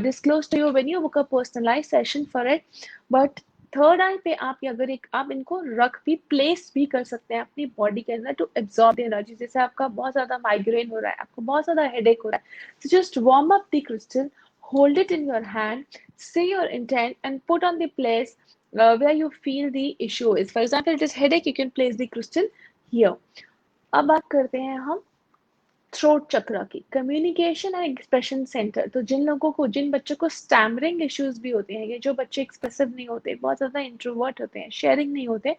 disclose to you when you book a personalized session for it. But third eye पे आप अगर एक आप इनको रख भी प्लेस भी कर सकते हैं अपनी बॉडी के अंदर टू एब्जॉर्ब द एनर्जी। जैसे आपका बहुत ज्यादा माइग्रेन हो रहा है, आपको बहुत ज्यादा हेडेक हो रहा है, so just warm up the crystal, hold it in your hand, say your intent, and put on the place where you feel the issue is. For example, it is headache, you can place the crystal here. अब बात करते हैं हम throat चक्र की, communication and expression centre. तो जिन लोगों को, जिन बच्चों को स्टैमरिंग इश्यूज भी होते हैं, ये जो बच्चे एक्सप्रेसिव नहीं होते, बहुत ज्यादा इंट्रोवर्ट होते हैं, शेयरिंग नहीं होते,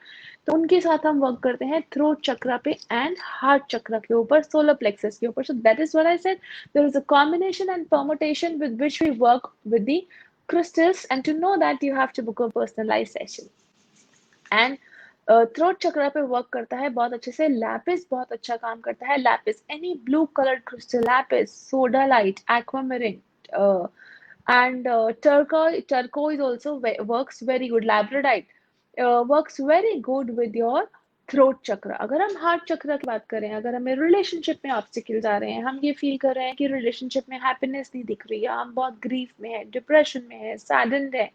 तो उनके साथ हम वर्क करते हैं थ्रोट चक्र पे एंड हार्ट चक्र के ऊपर, सोलर प्लेक्सस के ऊपर। So that is what I said, there is a combination and permutation with which we work with the crystals, and to know that you have to book a personalized session. And throat चक्र पे work करता है बहुत अच्छे से Lapis, बहुत अच्छा काम करता है lapis, any blue coloured crystal lapis, sodalite, aquamarine, and turquoise also works very good, labradorite works very good with your throat चक्र। अगर हम हार्ट चक्र की बात करें, अगर हमें रिलेशनशिप में ऑब्स्टिकल्स आ रहे हैं, हम ये फील कर रहे हैं कि रिलेशनशिप में हैप्पीनेस नहीं दिख रही है, हम बहुत ग्रीफ में है, डिप्रेशन में है, सैडन्ड है,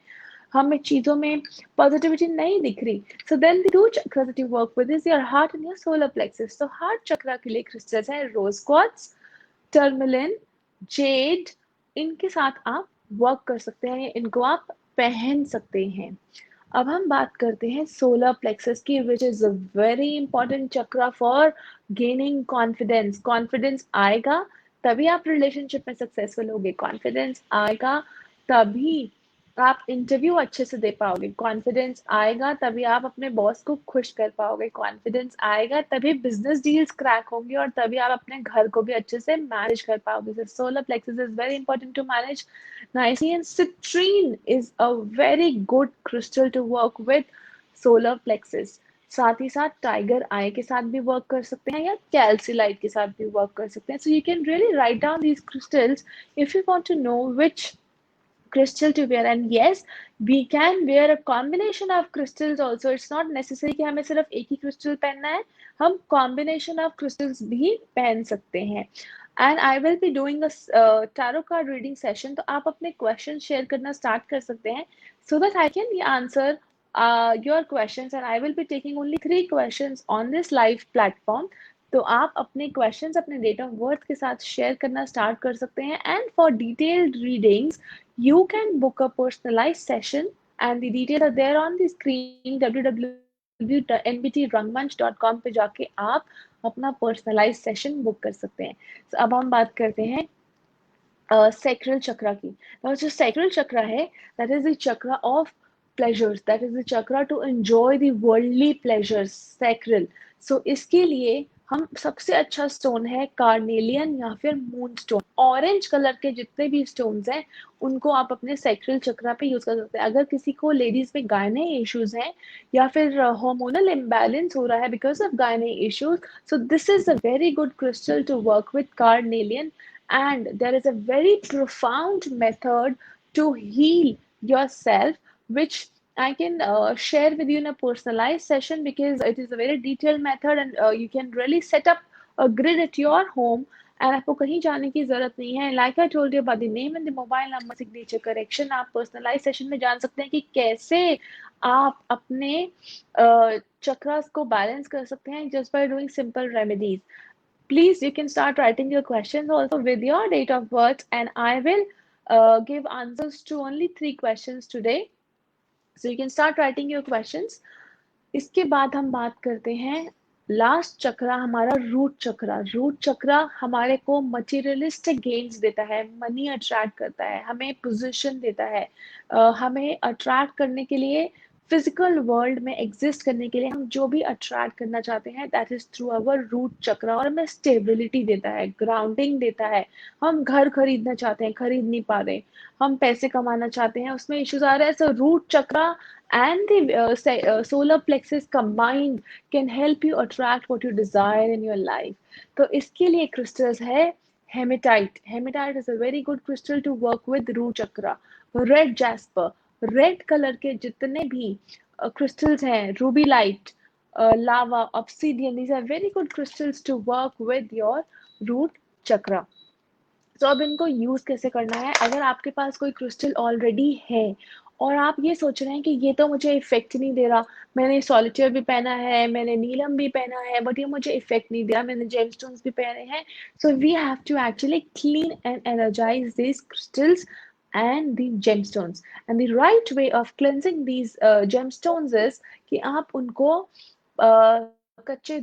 हमें चीजों में पॉजिटिविटी नहीं दिख रही, सो देन द टू चक्र that you work with is your heart and your solar plexus. तो हार्ट चक्र के लिए क्रिस्टल्स है रोज क्वार्ट्ज, टर्मलिन, जेड, इनके साथ आप वर्क कर सकते हैं, इनको आप पहन सकते हैं। अब हम बात करते हैं सोलर प्लेक्सस की, which is a very important चक्र फॉर गेनिंग कॉन्फिडेंस। कॉन्फिडेंस आएगा तभी आप रिलेशनशिप में सक्सेसफुल होगे, कॉन्फिडेंस आएगा तभी आप इंटरव्यू अच्छे से दे पाओगे, कॉन्फिडेंस आएगा तभी आप अपने बॉस को खुश कर पाओगे, कॉन्फिडेंस आएगा तभी बिजनेस डील्स क्रैक होंगे और तभी आप अपने घर को भी अच्छे से मैनेज कर पाओगे। Solar plexus is very important to manage nicely, and citrine is a very good crystal to work with solar plexus। साथ ही साथ टाइगर आई के साथ भी वर्क कर सकते हैं या कैल्सीलाइट के साथ भी वर्क कर सकते हैं। So you can really write down these crystals if you want to know which crystal to wear, and yes, we can wear a combination of crystals also, it's not necessary कि हमें सिर्फ एक ही crystal पहनना है, हम combination of crystals भी पहन सकते हैं। And I will be doing tarot card reading session, तो आप अपने क्वेश्चन शेयर करना स्टार्ट कर सकते हैं so that I can answer your questions, and I will be taking only 3 questions on this live platform. तो आप अपने क्वेश्चंस अपने डेट ऑफ बर्थ के साथ शेयर करना स्टार्ट कर सकते हैं, and for detailed readings you can book a personalized session, and the details are there on the screen, www.nbtranmanch.com पे जाके आप अपना पर्सनलाइज सेशन बुक कर सकते हैं। so, अब हम बात करते हैं sacral chakra की। Now जो sacral chakra है, that is the chakra of pleasures, that is the chakra to enjoy the worldly pleasures, sacral। So इसके लिए हम सबसे अच्छा स्टोन है कार्नेलियन या फिर मून स्टोन। ऑरेंज कलर के जितने भी स्टोन्स हैं उनको आप अपने सैक्रल चक्रा पे यूज कर सकते हैं। अगर किसी को लेडीज में गायने इश्यूज हैं या फिर हार्मोनल इम्बैलेंस हो रहा है because of gynae issues, so this is a very good crystal to work with carnelian, and there is a very profound method to heal yourself which I can share with you in a personalized session because it is a very detailed method and you can really set up a grid at your home and आपको कहीं जाने की जरूरत नहीं है. Like I told you about the name and the mobile number signature correction, आप personalized session में जान सकते हैं कि कैसे आप अपने चक्रास को बैलेंस कर सकते हैं just by doing simple remedies. Please, you can start writing your questions also with your date of birth, and I will give answers to only 3 questions today. So you can start writing your questions. इसके बाद हम बात करते हैं last चक्रा, हमारा root चक्रा. Root चक्रा हमारे को materialistic gains देता है, मनी अट्रैक्ट करता है, हमें पोजीशन देता है, हमें अट्रैक्ट करने के लिए फिजिकल वर्ल्ड में एग्जिस्ट करने के लिए हम जो भी अट्रैक्ट करना चाहते हैं that is through our root chakra. और हमें स्टेबिलिटी देता है, ग्राउंडिंग देता है. हम घर खरीदना चाहते हैं, खरीद नहीं पा रहे, हम पैसे कमाना चाहते हैं, उसमें इश्यूज आ रहे हैं. So root chakra and the solar plexus combined can help you attract what you desire in your life. तो इसके लिए crystals है hematite. Hematite is a very good crystal to work with root chakra. Red jasper, red color के जितने भी crystals हैं, ruby light, lava, obsidian, these are very good crystals to work with your root chakra. तो अब इनको use कैसे करना है. अगर आपके पास कोई क्रिस्टल ऑलरेडी है और आप ये सोच रहे हैं कि ये तो मुझे इफेक्ट नहीं दे रहा, मैंने सॉलिटेयर भी पहना है, मैंने नीलम भी पहना है, बट ये मुझे इफेक्ट नहीं दे रहा, मैंने जेमस्टोन्स भी पहने हैं. So we have to actually clean and energise these crystals and the gemstones, and the right way of cleansing these gemstones is कि आप उनको कच्चा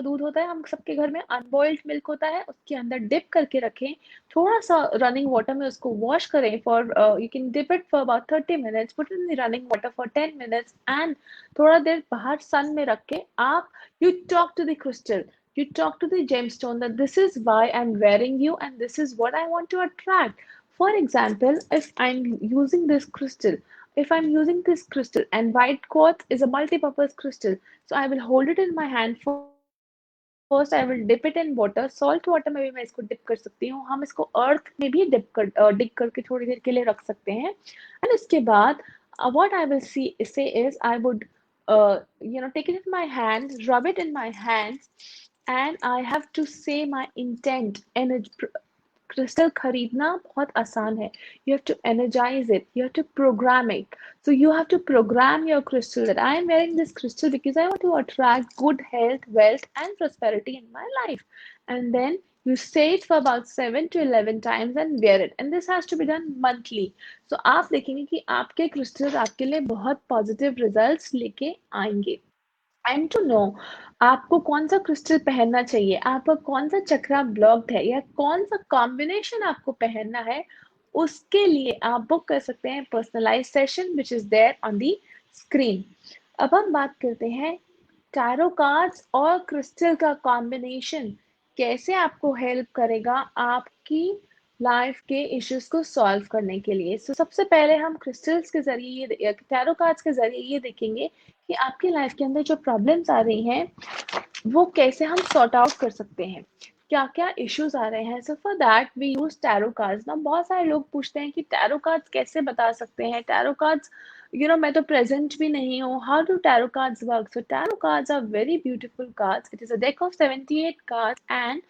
दूध होता है हम सबके घर में, अनबॉइल्ड मिल्क होता है, उसके अंदर डिप करके रखें, थोड़ा सा रनिंग वाटर में उसको वॉश करें for you can dip it for about 30 minutes, put in the running water for 10 minutes and थोड़ा देर बाहर सन में रख के आप you talk to the crystal, you talk to the gemstone that this is why I'm wearing you and this is what I want to attract. For example, if I'm using this crystal, and white quartz is a multi-purpose crystal, so I will hold it in my hand. First I will dip it in water, salt water में भी मैं इसको dip कर सकती हूँ, हम इसको अर्थ में भी डिप करके थोड़ी देर के लिए रख सकते हैं. एंड उसके बाद what I will say is I would take it in my hand, rub it in my hands, and I have to say my intent. Energy crystal खरीदना बहुत आसान है. You have to energize it, you have to program it. So you have to program your crystal that I am wearing this crystal because I want to attract good health, wealth and prosperity in my life. And then you say it for about 7 to 11 times and wear it. And this has to be done monthly. So आप देखेंगे कि आपके crystals आपके लिए बहुत positive results लेके आएंगे. And to know आपको कौन सा क्रिस्टल पहनना चाहिए, आपका कौन सा चक्रा ब्लॉक्ड है या कौन सा कॉम्बिनेशन आपको पहनना है, उसके लिए आप बुक कर सकते हैं personalise session which is there on the screen. अब हम बात करते हैं टैरो कार्ड्स और क्रिस्टल का कॉम्बिनेशन कैसे आपको हेल्प करेगा आपकी लाइफ के इश्यूज को सॉल्व करने के लिए. सो सबसे पहले हम क्रिस्टल्स के जरिए ये टैरो कार्ड्स के जरिए ये देखेंगे कि आपकी लाइफ के अंदर जो प्रॉब्लम्स आ रही हैं वो कैसे हम सॉर्ट आउट कर सकते हैं, क्या क्या इश्यूज आ रहे हैं. So for that we use tarot cards. ना बहुत सारे लोग पूछते हैं कि टैरो कार्ड्स कैसे बता सकते हैं, टैरो कार्ड्स मैं तो प्रेजेंट भी नहीं हूँ, how do tarot cards work. So tarot cards are very beautiful cards. It is a deck of 78 cards and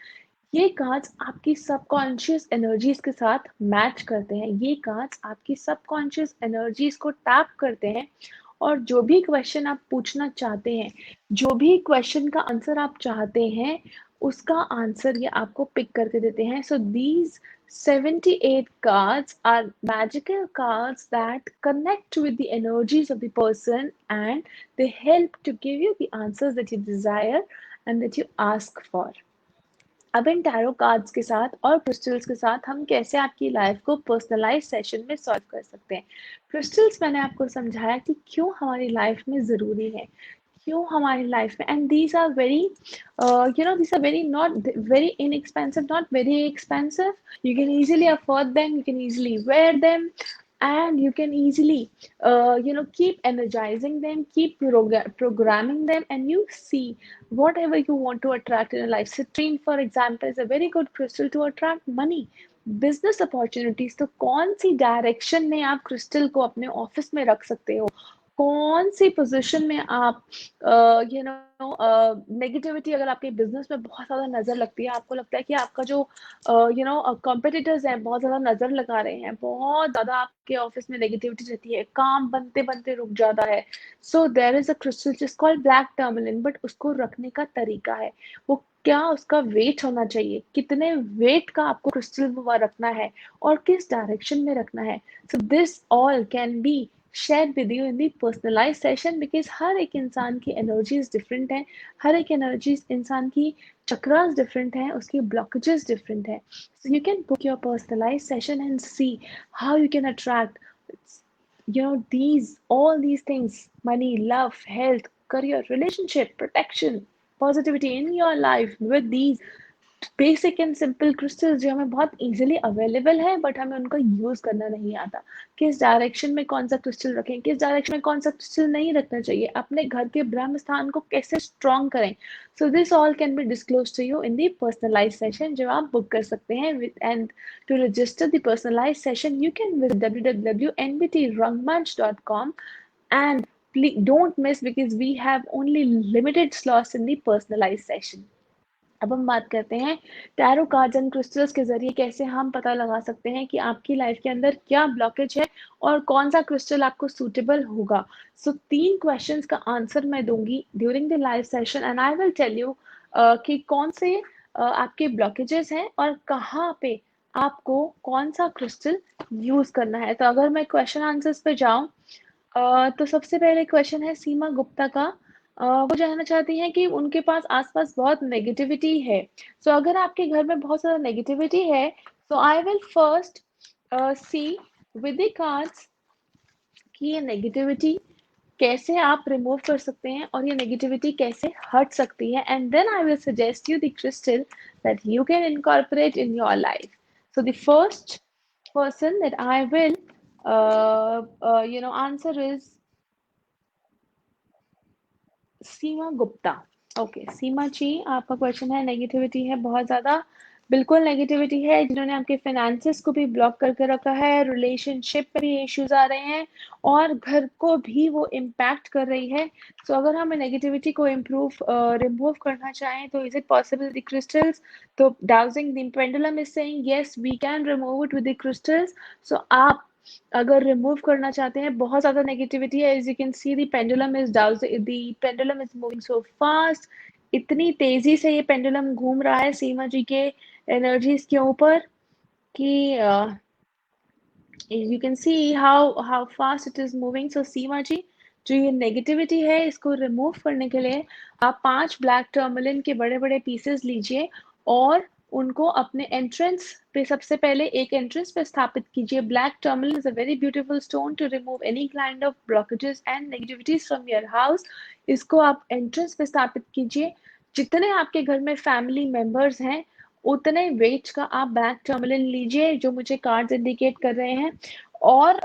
ये कार्ड्स आपकी सबकॉन्शियस एनर्जीज के साथ मैच करते हैं. ये कार्ड्स आपकी सबकॉन्शियस एनर्जीज को टैप करते हैं और जो भी क्वेश्चन आप पूछना चाहते हैं, जो भी क्वेश्चन का आंसर आप चाहते हैं, उसका आंसर ये आपको पिक करके देते हैं. So these 78 cards are magical cards that connect with the energies of the person and they help to give you the answers that you desire and that you ask for. अब इन tarot cards के साथ और crystals के साथ हम कैसे आपकी life को पर्सनलाइज सेशन में सॉल्व कर सकते हैं. क्रिस्टल्स मैंने आपको समझाया कि क्यों हमारी लाइफ में ज़रूरी है, क्यों हमारी लाइफ में, and these are very these are very not very inexpensive, not very expensive. You can easily afford them, you can easily wear them, and you can easily keep energizing them, keep programming them, and you see whatever you want to attract in your life. Citrine, for example, is a very good crystal to attract money, business opportunities. तो कौन सी direction में आप crystal को अपने office में रख सकते हो, कौन सी पोजीशन में आप यू नो नेगेटिविटी अगर आपके बिजनेस में बहुत ज़्यादा नज़र लगती है, आपको लगता है कि आपका जो कॉम्पिटिटर्स हैं बहुत ज़्यादा नज़र लगा रहे हैं, बहुत ज़्यादा आपके ऑफिस में नेगेटिविटी रहती है, काम बनते-बनते रुक जाता है। So there is a crystal जिस कॉल्ड ब्लैक टर्मलिन, बट उसको रखने का तरीका है। वो क्या उसका वेट होना चाहिए, कितने वेट का आपको क्रिस्टल वो रखना है और किस डायरेक्शन में रखना है। So this all can be share with you in the personalise session, because हर एक इंसान की एनर्जीज डिफरेंट है, हर एक एनर्जीज इंसान की चक्रास डिफरेंट है, उसकी ब्लॉकेजेस डिफरेंट है। So you can book your personalise session and see how you can attract these all these things: money, love, health, career, relationship, protection, positivity in your life with these basic and simple crystals जो हमें बहुत easily available है, but हमें उनका use करना नहीं आता। किस डायरेक्शन में कौन सा क्रिस्टल रखें, किस डायरेक्शन में कौन सा क्रिस्टल नहीं रखना चाहिए, अपने घर के ब्रह्म स्थान को कैसे स्ट्रॉन्ग करें। So this all can be disclose to you in the personalise session जो आप बुक कर सकते हैं with and to register the personalise session you can visit www.nbtrangamanch.com and please don't miss because we have only limited slots in the personalized session. अब हम बात करते हैं टैरो कार्ड्स एंड क्रिस्टल्स के जरिए कैसे हम पता लगा सकते हैं कि आपकी लाइफ के अंदर क्या ब्लॉकेज है और कौन सा क्रिस्टल आपको सूटेबल होगा। सो 3 क्वेश्चंस का आंसर मैं दूंगी during the live session and I will tell you कि कौन से आपके ब्लॉकेजेस हैं और कहाँ पे आपको कौन सा क्रिस्टल यूज करना है। तो अगर मैं क्वेश्चन आंसर्स पे जाऊं, तो सबसे पहले क्वेश्चन है सीमा गुप्ता का। वो जानना चाहती हैं कि उनके पास आसपास बहुत नेगेटिविटी है। सो अगर आपके घर में बहुत ज़्यादा नेगेटिविटी है, so I will first see with the cards कि ये नेगेटिविटी कैसे आप रिमूव कर सकते हैं और ये नेगेटिविटी कैसे हट सकती है, and then I will suggest you the crystal that you can incorporate in your life. So the first person that I will answer is Seema Gupta. Okay Seema ji, आपका क्वेश्चन है नेगेटिविटी है बहुत ज़्यादा। बिल्कुल नेगेटिविटी है, जिन्होंने आपके फाइनेंसेस को भी ब्लॉक करके रखा है, रिलेशनशिप में भी इश्यूज आ रहे हैं और घर को भी वो इम्पैक्ट कर रही है। सो अगर हमें नेगेटिविटी को इम्प्रूव रिमूव करना चाहें तो is it possible the crystals? तो dowsing the pendulum is saying yes we can remove it with the crystals. So आप अगर रिमूव करना चाहते हैं, बहुत ज़्यादा नेगेटिविटी है, as you can see the pendulum is pendulum is moving so fast. इतनी तेजी से ये पेंडुलम घूम रहा है सीमा जी के एनर्जीज के ऊपर कि you can see how fast it is moving. So Seema ji, जो ये नेगेटिविटी है इसको रिमूव करने के लिए आप 5 ब्लैक टर्मलिन के बड़े बड़े पीसेस लीजिए और उनको अपने एंट्रेंस पे सबसे पहले एक एंट्रेंस पे स्थापित कीजिए। Black tourmaline is a very beautiful stone to remove any kind of blockages and negativities from your house. इसको आप एंट्रेंस पे स्थापित कीजिए। जितने आपके घर में फैमिली मेंबर्स हैं उतने वेट का आप ब्लैक टर्मलिन लीजिए जो मुझे कार्ड्स इंडिकेट कर रहे हैं, और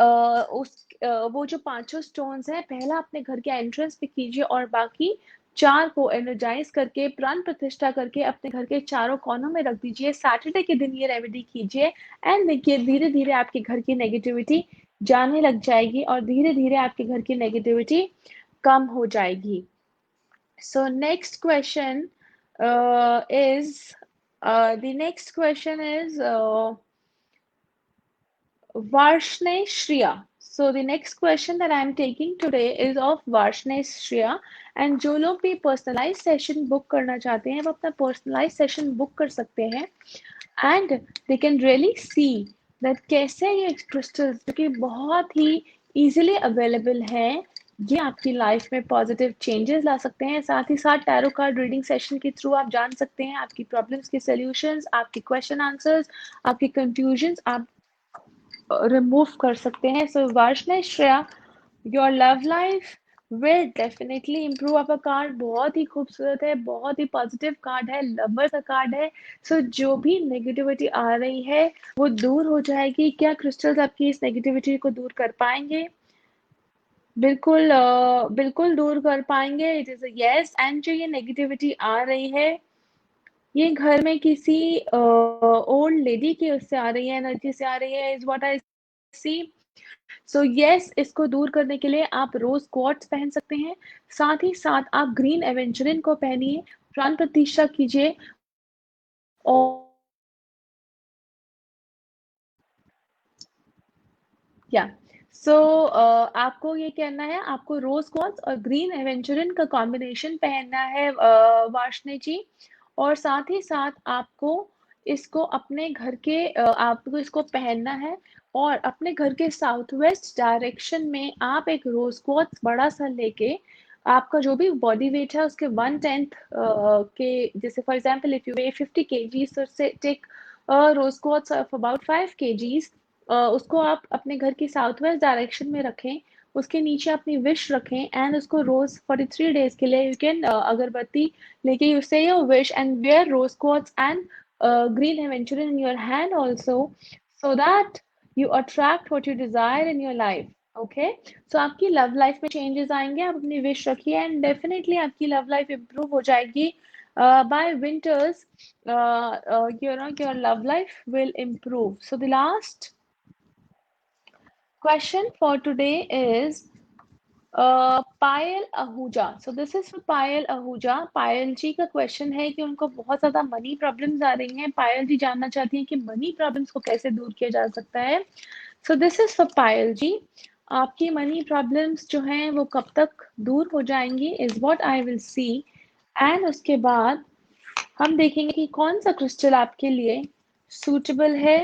वो जो पांचों स्टोन्स हैं पहला अपने घर के एंट्रेंस पे कीजिए और बाकी 4 को एनर्जाइज करके प्राण प्रतिष्ठा करके अपने घर के चारों कोनों में रख दीजिए। सैटरडे के दिन ये रेमेडी कीजिए एंड देखिए धीरे धीरे आपके घर की नेगेटिविटी जाने लग जाएगी और धीरे धीरे आपके घर की नेगेटिविटी कम हो जाएगी। So next question is the next question is Varshne Shriya. So the next question that I am taking today is of Varshne Shriya, and जो लोग भी personalized session book करना चाहते हैं वो अपना personalized session book कर सकते हैं and they can really see that कैसे ये crystals जो कि बहुत ही easily available हैं ये आपकी लाइफ में पॉजिटिव चेंजेस ला सकते हैं। साथ ही साथ टैरो कार्ड रीडिंग सेशन के थ्रू आप जान सकते हैं आपकी प्रॉब्लम्स के सॉल्यूशंस, आपके क्वेश्चन आंसर्स, आपके कंफ्यूजन्स आप रिमूव कर सकते हैं। So Varshney Shreya, your love life will definitely improve. आपका कार्ड बहुत ही खूबसूरत है, बहुत ही पॉजिटिव कार्ड है, लवर का कार्ड है। सो जो भी नेगेटिविटी आ रही है वो दूर हो जाएगी। क्या क्रिस्टल्स आपकी इस नेगेटिविटी को दूर कर पाएंगे? बिल्कुल बिल्कुल दूर कर पाएंगे। It is yes. एंड जो ये नेगेटिविटी आ रही है ये घर में किसी ओल्ड लेडी की उससे आ रही है, एनर्जी से आ रही है, is what I see. So yes, इसको दूर करने के लिए आप रोज क्वार्ट्स पहन सकते हैं, साथ ही साथ आप ग्रीन एवेंचुरिन को पहनिए, प्राण प्रतिष्ठा कीजिए और या सो आपको ये करना है, आपको रोज क्वार्ट्स और ग्रीन एवेंचुरिन का कॉम्बिनेशन पहनना है वार्ष्णेय जी। और साथ ही साथ आपको इसको अपने घर के आपको इसको पहनना है और अपने घर के साउथ वेस्ट डायरेक्शन में आप एक रोज क्वार्ट्स बड़ा सा लेके आपका जो भी बॉडी वेट है उसके 1/10 के, जैसे for example if you weight 50 kgs, so say take rose quartz of about 5 kgs। उसको आप अपने घर की साउथ वेस्ट डायरेक्शन में रखें, उसके नीचे अपनी विश रखें एंड उसको रोज 43 डेज के लिए यू कैन अगरबत्ती लेके you say your wish and wear rose quartz and green aventurine in your hand also, so that you attract what you desire in your life. Okay, so आपकी love life में changes आएंगे, आप अपनी wish रखिए and definitely आपकी love life improve हो जाएगी। By winters your love life will improve. So the last question for today is Payal Ahuja. So this is for Payal Ahuja. Payal ji का क्वेश्चन है कि उनको बहुत ज्यादा मनी प्रॉब्लम्स आ रही हैं। पायल जी जानना चाहती हैं कि मनी प्रॉब्लम्स को कैसे दूर किया जा सकता है। सो दिस इज फॉर पायल जी। आपकी मनी प्रॉब्लम्स जो हैं वो कब तक दूर हो जाएंगी is what I will see. And उसके बाद हम देखेंगे कि कौन सा क्रिस्टल आपके लिए सूटेबल है।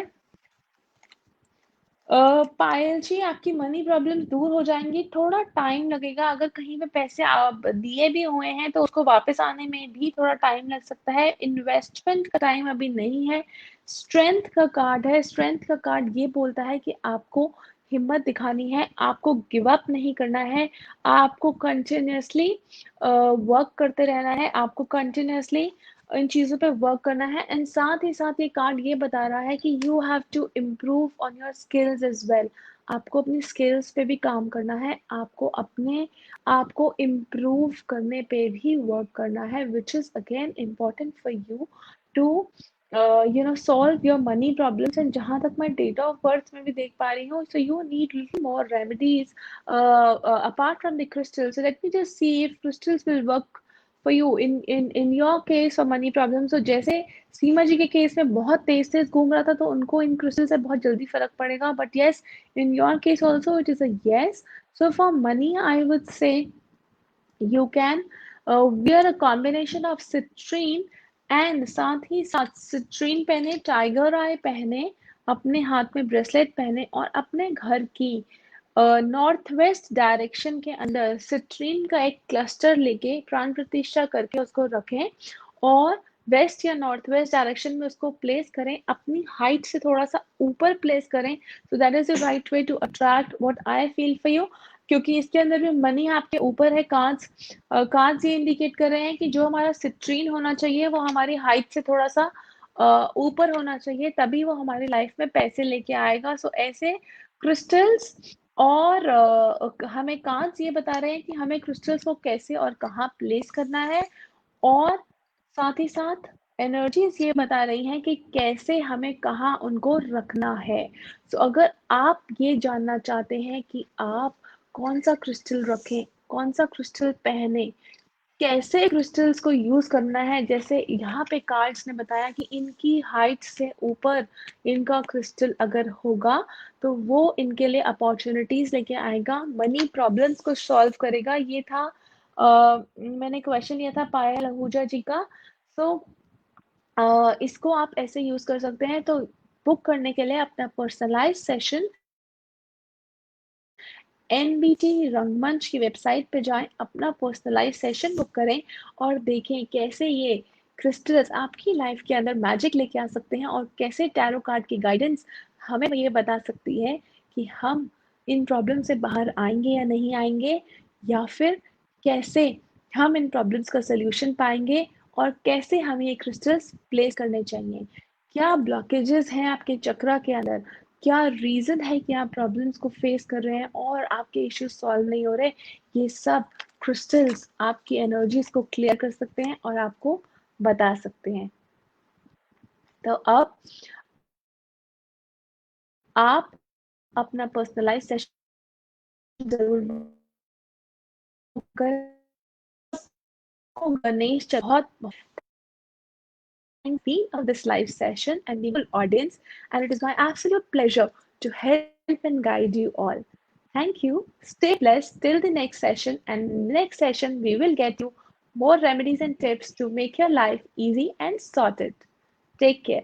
पायल जी, आपकी मनी प्रॉब्लम दूर हो जाएंगी, थोड़ा टाइम लगेगा। अगर कहीं पे पैसे आप दिए भी हुए हैं तो उसको वापस आने में भी थोड़ा टाइम लग सकता है। इन्वेस्टमेंट का टाइम अभी नहीं है। स्ट्रेंथ का कार्ड है। स्ट्रेंथ का कार्ड ये बोलता है कि आपको हिम्मत दिखानी है, आपको गिव अप नहीं करना है, आपको कंटिन्यूअसली वर्क करते रहना है, आपको कंटिन्यूअसली इन चीज़ों पे वर्क करना है। एंड साथ ही साथ ये कार्ड ये बता रहा है कि you have to improve on your skills as well. आपको अपनी स्किल्स पे भी काम करना है, आपको अपने आप को इम्प्रूव करने पे भी वर्क करना है, which is again important for you to solve your money problems. And जहाँ तक मैं डेट ऑफ बर्थ में भी देख पा रही हूँ, so you need little more remedies apart from the crystals. So let me just see if crystals will work for you in your case for money problems। तो जैसे सीमा जी के केस में बहुत तेज तेज घूम रहा था तो उनको इन क्रिस्टल से बहुत जल्दी फर्क पड़ेगा, but yes, in your case also it is a yes. So for money I would say you can wear a combination of citrine and साथ ही साथ citrine पहने, टाइगर आई पहने, अपने हाथ में ब्रेसलेट पहने और अपने घर की नॉर्थ वेस्ट डायरेक्शन के अंदर सिट्रीन का एक क्लस्टर लेके प्राण प्रतिष्ठा करके उसको रखें और वेस्ट या नॉर्थ वेस्ट डायरेक्शन में उसको प्लेस करें, अपनी हाइट से थोड़ा सा ऊपर प्लेस करें। So that is the right way to attract what I feel for you. क्योंकि इसके अंदर भी मनी आपके ऊपर है। कांच कांच ये इंडिकेट कर रहे हैं कि जो हमारा सिट्रीन होना चाहिए वो हमारी हाइट से थोड़ा सा ऊपर होना चाहिए, तभी वो हमारी लाइफ में पैसे लेके आएगा। सो ऐसे क्रिस्टल्स और हमें कांच ये बता रहे हैं कि हमें क्रिस्टल्स को कैसे और कहाँ प्लेस करना है। और साथ ही साथ एनर्जीज ये बता रही हैं कि कैसे हमें कहाँ उनको रखना है। सो अगर आप ये जानना चाहते हैं कि आप कौन सा क्रिस्टल रखें, कौन सा क्रिस्टल पहने, कैसे क्रिस्टल्स को यूज करना है, जैसे यहाँ पे कार्ड्स ने बताया कि इनकी हाइट से ऊपर इनका क्रिस्टल अगर होगा तो वो इनके लिए अपॉर्चुनिटीज लेके आएगा, मनी प्रॉब्लम्स को सॉल्व करेगा। ये था मैंने क्वेश्चन लिया था पायल आहूजा जी का। सो इसको आप ऐसे यूज कर सकते हैं। तो बुक करने के लिए अपना पर्सनलाइज सेशन एनबीटी रंगमंच की वेबसाइट पे जाएं, अपना पर्सनलाइज सेशन बुक करें और देखें कैसे ये क्रिस्टल्स आपकी लाइफ के अंदर मैजिक लेके आ सकते हैं और कैसे टैरो कार्ड की गाइडेंस हमें ये बता सकती है कि हम इन प्रॉब्लम से बाहर आएंगे या नहीं आएंगे, या फिर कैसे हम इन प्रॉब्लम्स का सोल्यूशन पाएंगे और कैसे हमें ये क्रिस्टल्स प्लेस करने चाहिए। क्या ब्लॉकेजेस हैं आपके चक्रा के अंदर, क्या रीजन है कि आप प्रॉब्लम्स को फेस कर रहे हैं और आपके इश्यूज सॉल्व नहीं हो रहे, ये सब क्रिस्टल्स आपकी एनर्जीज को क्लियर कर सकते हैं और आपको बता सकते हैं। तो अब आप अपना पर्सनलाइज सेशन ज़रूर कर गणेश च बहुत me of this live session and the whole audience, and it is my absolute pleasure to help and guide you all. Thank you. Stay blessed till the next session, and next session we will get you more remedies and tips to make your life easy and sorted. Take care.